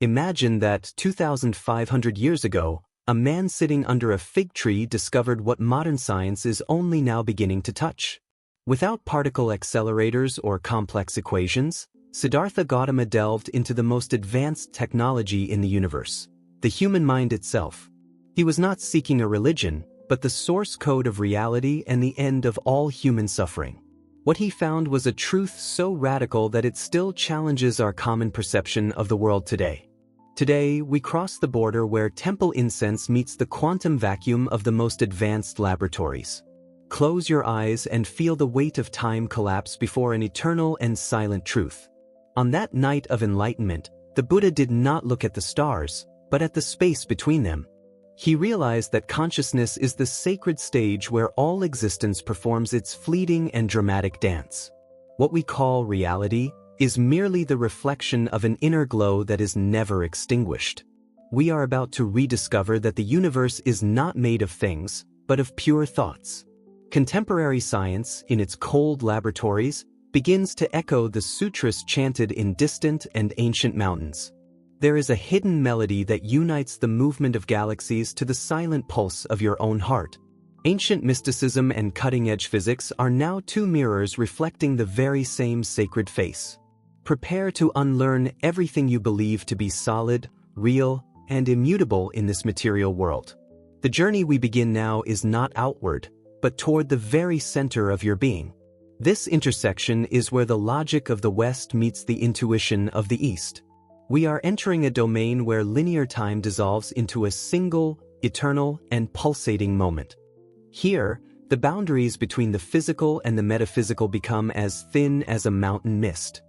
Imagine that 2,500 years ago, a man sitting under a fig tree discovered what modern science is only now beginning to touch. Without particle accelerators or complex equations, Siddhartha Gautama delved into the most advanced technology in the universe, the human mind itself. He was not seeking a religion, but the source code of reality and the end of all human suffering. What he found was a truth so radical that it still challenges our common perception of the world today. Today, we cross the border where temple incense meets the quantum vacuum of the most advanced laboratories. Close your eyes and feel the weight of time collapse before an eternal and silent truth. On that night of enlightenment, the Buddha did not look at the stars, but at the space between them. He realized that consciousness is the sacred stage where all existence performs its fleeting and dramatic dance. What we call reality is merely the reflection of an inner glow that is never extinguished. We are about to rediscover that the universe is not made of things, but of pure thoughts. Contemporary science, in its cold laboratories, begins to echo the sutras chanted in distant and ancient mountains. There is a hidden melody that unites the movement of galaxies to the silent pulse of your own heart. Ancient mysticism and cutting-edge physics are now two mirrors reflecting the very same sacred face. Prepare to unlearn everything you believe to be solid, real, and immutable in this material world. The journey we begin now is not outward, but toward the very center of your being. This intersection is where the logic of the West meets the intuition of the East. We are entering a domain where linear time dissolves into a single, eternal, and pulsating moment. Here, the boundaries between the physical and the metaphysical become as thin as a mountain mist.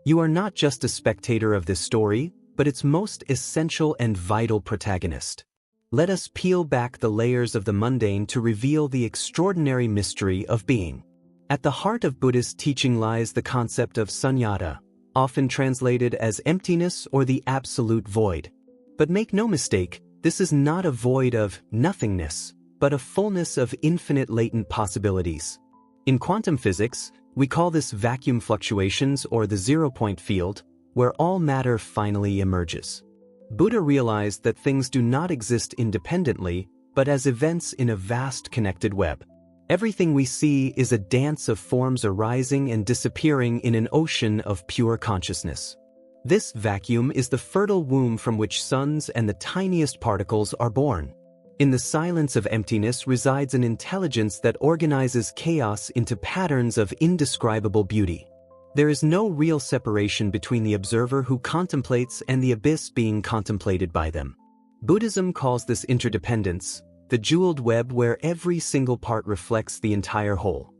You are not just a spectator of this story, but its most essential and vital protagonist. Let us peel back the layers of the mundane to reveal the extraordinary mystery of being. At the heart of Buddhist teaching lies the concept of sunyata, often translated as emptiness or the absolute void. But make no mistake, this is not a void of nothingness, but a fullness of infinite latent possibilities. In quantum physics, we call this vacuum fluctuations or the zero-point field, where all matter finally emerges. Buddha realized that things do not exist independently, but as events in a vast connected web. Everything we see is a dance of forms arising and disappearing in an ocean of pure consciousness. This vacuum is the fertile womb from which suns and the tiniest particles are born. In the silence of emptiness resides an intelligence that organizes chaos into patterns of indescribable beauty. There is no real separation between the observer who contemplates and the abyss being contemplated by them. Buddhism calls this interdependence, the jeweled web where every single part reflects the entire whole.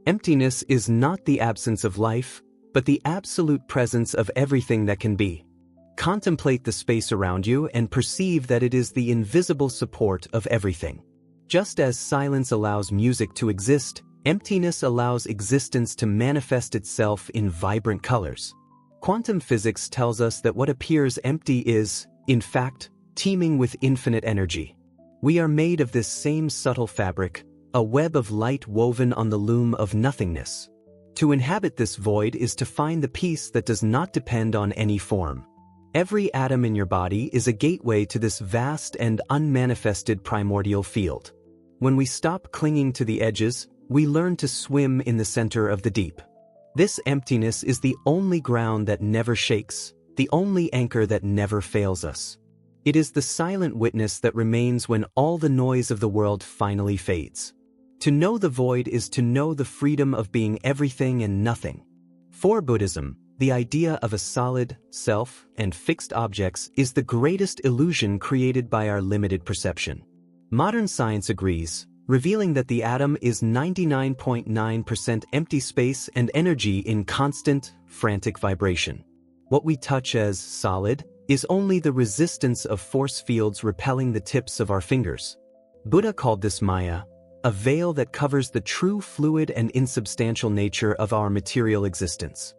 Emptiness is not the absence of life, but the absolute presence of everything that can be. Contemplate the space around you and perceive that it is the invisible support of everything. Just as silence allows music to exist, emptiness allows existence to manifest itself in vibrant colors. Quantum physics tells us that what appears empty is, in fact, teeming with infinite energy. We are made of this same subtle fabric, a web of light woven on the loom of nothingness. To inhabit this void is to find the peace that does not depend on any form. Every atom in your body is a gateway to this vast and unmanifested primordial field. When we stop clinging to the edges, we learn to swim in the center of the deep. This emptiness is the only ground that never shakes, the only anchor that never fails us. It is the silent witness that remains when all the noise of the world finally fades. To know the void is to know the freedom of being everything and nothing. For Buddhism, the idea of a solid self and fixed objects is the greatest illusion created by our limited perception. Modern science agrees, revealing that the atom is 99.9% empty space and energy in constant, frantic vibration. What we touch as solid is only the resistance of force fields repelling the tips of our fingers. Buddha called this Maya, a veil that covers the true fluid and insubstantial nature of our material existence.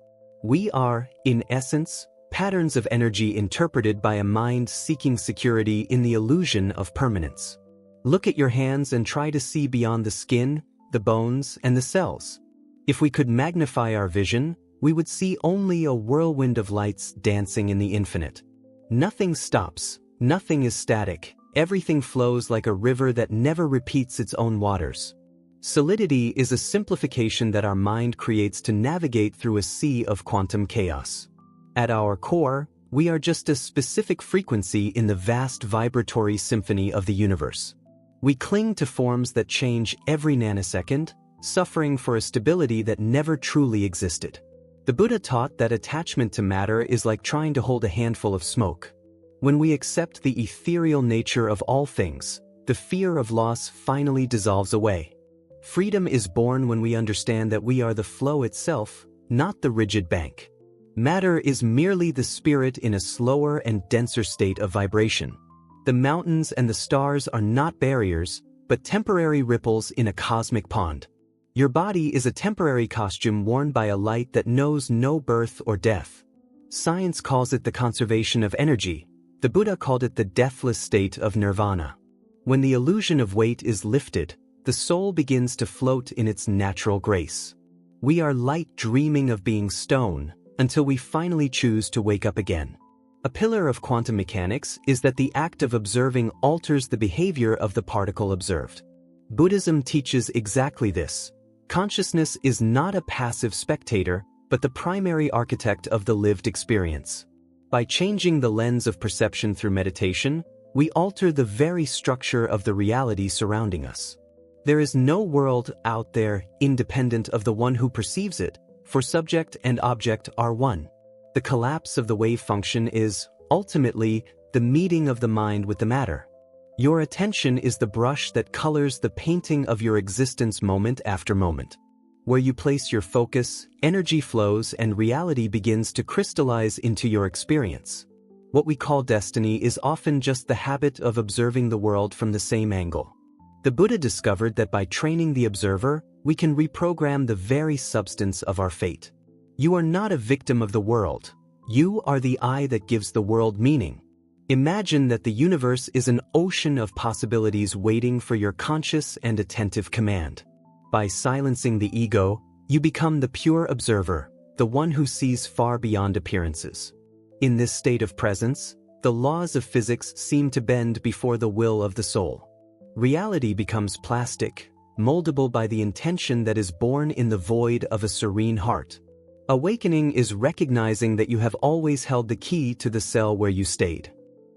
We are, in essence, patterns of energy interpreted by a mind seeking security in the illusion of permanence. Look at your hands and try to see beyond the skin, the bones, and the cells. If we could magnify our vision, we would see only a whirlwind of lights dancing in the infinite. Nothing stops, nothing is static, everything flows like a river that never repeats its own waters. Solidity is a simplification that our mind creates to navigate through a sea of quantum chaos. At our core, we are just a specific frequency in the vast vibratory symphony of the universe. We cling to forms that change every nanosecond, suffering for a stability that never truly existed. The Buddha taught that attachment to matter is like trying to hold a handful of smoke. When we accept the ethereal nature of all things, the fear of loss finally dissolves away. Freedom is born when we understand that we are the flow itself, not the rigid bank. Matter is merely the spirit in a slower and denser state of vibration. The mountains and the stars are not barriers, but temporary ripples in a cosmic pond. Your body is a temporary costume worn by a light that knows no birth or death. Science calls it the conservation of energy. The Buddha called it the deathless state of nirvana. When the illusion of weight is lifted, the soul begins to float in its natural grace. We are light dreaming of being stone, until we finally choose to wake up again. A pillar of quantum mechanics is that the act of observing alters the behavior of the particle observed. Buddhism teaches exactly this. Consciousness is not a passive spectator, but the primary architect of the lived experience. By changing the lens of perception through meditation, we alter the very structure of the reality surrounding us. There is no world out there independent of the one who perceives it, for subject and object are one. The collapse of the wave function is, ultimately, the meeting of the mind with the matter. Your attention is the brush that colors the painting of your existence moment after moment. Where you place your focus, energy flows and reality begins to crystallize into your experience. What we call destiny is often just the habit of observing the world from the same angle. The Buddha discovered that by training the observer, we can reprogram the very substance of our fate. You are not a victim of the world. You are the eye that gives the world meaning. Imagine that the universe is an ocean of possibilities waiting for your conscious and attentive command. By silencing the ego, you become the pure observer, the one who sees far beyond appearances. In this state of presence, the laws of physics seem to bend before the will of the soul. Reality becomes plastic, moldable by the intention that is born in the void of a serene heart. Awakening is recognizing that you have always held the key to the cell where you stayed.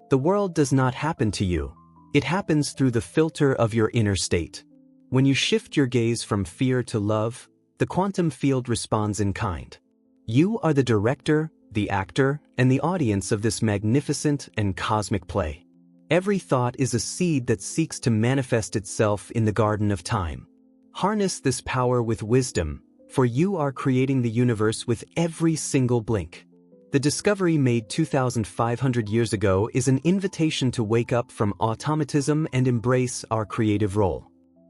The world does not happen to you. It happens through the filter of your inner state. When you shift your gaze from fear to love, the quantum field responds in kind. You are the director, the actor, and the audience of this magnificent and cosmic play. Every thought is a seed that seeks to manifest itself in the garden of time. Harness this power with wisdom, for you are creating the universe with every single blink. The discovery made 2,500 years ago is an invitation to wake up from automatism and embrace our creative role.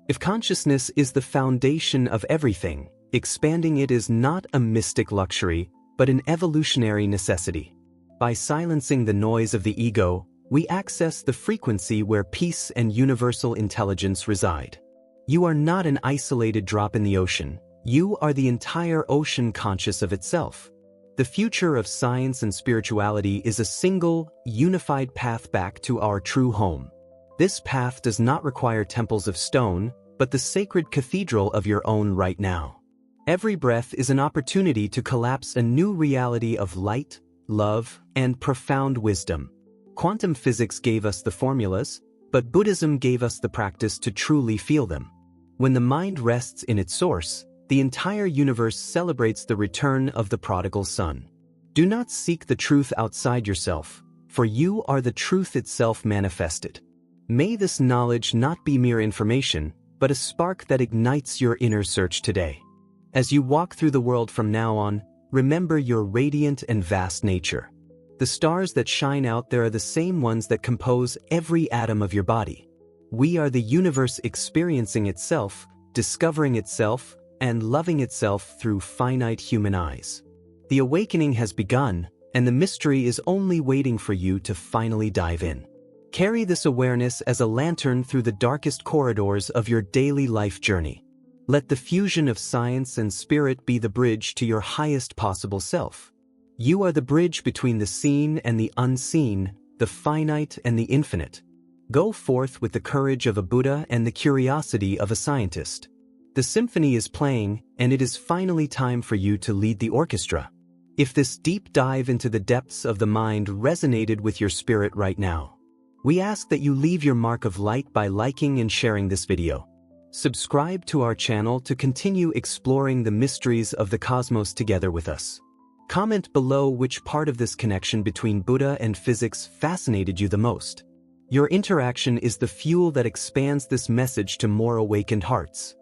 If consciousness is the foundation of everything, expanding it is not a mystic luxury, but an evolutionary necessity. By silencing the noise of the ego, we access the frequency where peace and universal intelligence reside. You are not an isolated drop in the ocean. You are the entire ocean conscious of itself. The future of science and spirituality is a single, unified path back to our true home. This path does not require temples of stone, but the sacred cathedral of your own right now. Every breath is an opportunity to collapse a new reality of light, love, and profound wisdom. Quantum physics gave us the formulas, but Buddhism gave us the practice to truly feel them. When the mind rests in its source, the entire universe celebrates the return of the prodigal son. Do not seek the truth outside yourself, for you are the truth itself manifested. May this knowledge not be mere information, but a spark that ignites your inner search today. As you walk through the world from now on, remember your radiant and vast nature. The stars that shine out there are the same ones that compose every atom of your body. We are the universe experiencing itself, discovering itself, and loving itself through finite human eyes. The awakening has begun, and the mystery is only waiting for you to finally dive in. Carry this awareness as a lantern through the darkest corridors of your daily life journey. Let the fusion of science and spirit be the bridge to your highest possible self. You are the bridge between the seen and the unseen, the finite and the infinite. Go forth with the courage of a Buddha and the curiosity of a scientist. The symphony is playing, and it is finally time for you to lead the orchestra. If this deep dive into the depths of the mind resonated with your spirit right now, we ask that you leave your mark of light by liking and sharing this video. Subscribe to our channel to continue exploring the mysteries of the cosmos together with us. Comment below which part of this connection between Buddha and physics fascinated you the most. Your interaction is the fuel that expands this message to more awakened hearts.